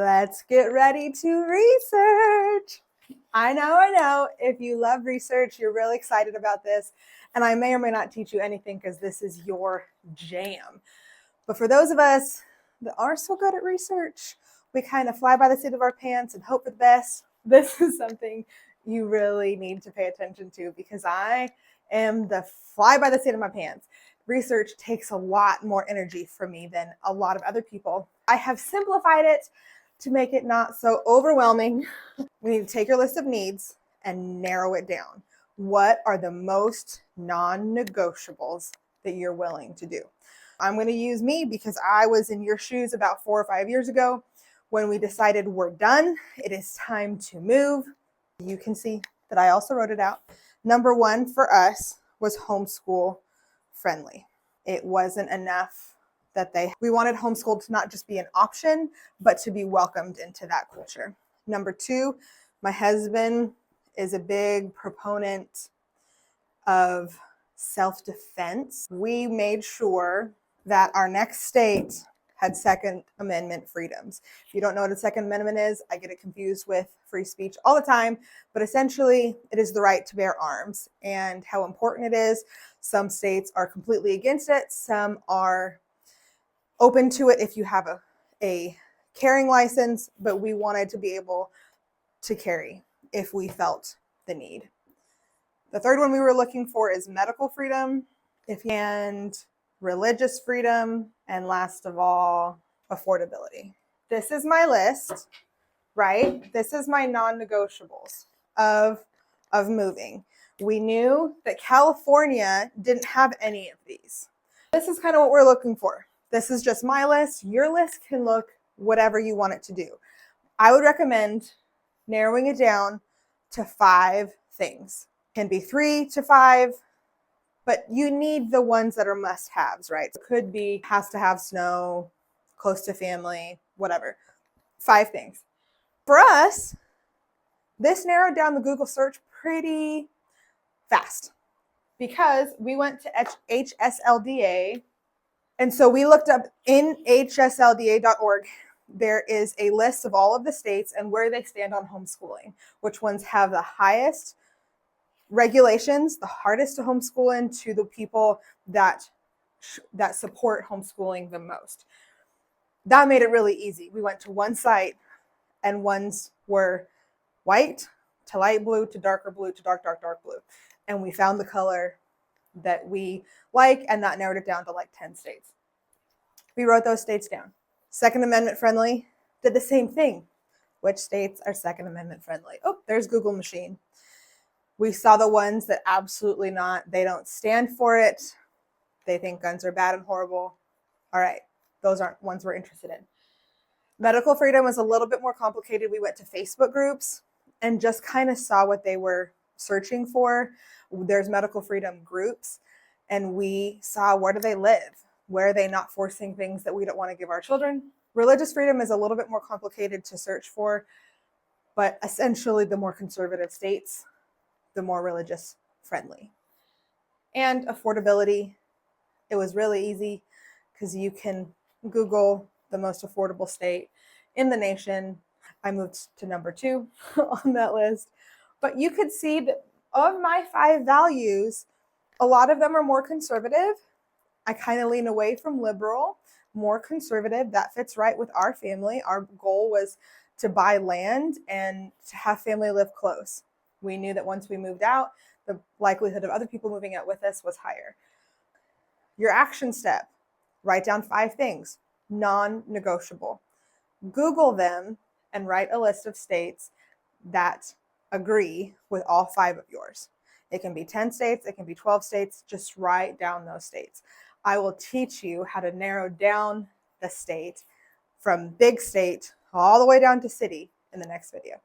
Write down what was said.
Let's get ready to research. I know. If you love research, you're really excited about this. And I may or may not teach you anything because this is your jam. But for those of us that are so good at research, we kind of fly by the seat of our pants and hope for the best. This is something you really need to pay attention to because I am the fly by the seat of my pants. Research takes a lot more energy from me than a lot of other people. I have simplified it to make it not so overwhelming. We need to take your list of needs and narrow it down. What are the most non-negotiables that you're willing to do? I'm going to use me because I was in your shoes about 4 or 5 years ago when we decided we're done. It is time to move. You can see that I also wrote it out. Number 1 for us was homeschool friendly. It wasn't enough that we wanted homeschool to not just be an option, but to be welcomed into that culture. Number 2, my husband is a big proponent of self-defense. We made sure that our next state had Second Amendment freedoms. If you don't know what a Second Amendment is, I get it confused with free speech all the time, but essentially it is the right to bear arms and how important it is. Some states are completely against it. Some are open to it if you have a carrying license, but we wanted to be able to carry if we felt the need. The third one we were looking for is medical freedom and religious freedom, and last of all, affordability. This is my list, right? This is my non-negotiables of moving. We knew that California didn't have any of these. This is kind of what we're looking for. This is just my list. Your list can look whatever you want it to do. I would recommend narrowing it down to 5 things. It can be 3 to 5, but you need the ones that are must-haves, right? It could be has to have snow, close to family, whatever. 5 things. For us, this narrowed down the Google search pretty fast because we went to HSLDA. And so we looked up in hslda.org, there is a list of all of the states and where they stand on homeschooling, which ones have the highest regulations, the hardest to homeschool in, to the people that support homeschooling the most. That made it really easy. We went to one site and ones were white to light blue to darker blue to dark blue. And we found the color that we like, and that narrowed it down to like 10 states. We wrote those states down. Second Amendment friendly, did the same thing. Which states are Second Amendment friendly? Oh, there's Google machine. We saw the ones that absolutely not, they don't stand for it. They think guns are bad and horrible. All right, those aren't ones we're interested in. Medical freedom was a little bit more complicated. We went to Facebook groups and just kind of saw what they were searching for. There's medical freedom groups, and we saw where do they live? Where are they not forcing things that we don't want to give our children? Religious freedom is a little bit more complicated to search for, but essentially the more conservative states, the more religious friendly. And affordability, it was really easy because you can Google the most affordable state in the nation. I moved to number 2 on that list, but you could see that of my 5 values, a lot of them are more conservative. I kind of lean away from liberal, more conservative. That fits right with our family. Our goal was to buy land and to have family live close. We knew that once we moved out, the likelihood of other people moving out with us was higher. Your action step, write down 5 things, non-negotiable. Google them and write a list of states that agree with all 5 of yours. It can be 10 states, it can be 12 states, just write down those states. I will teach you how to narrow down the state from big state all the way down to city in the next video.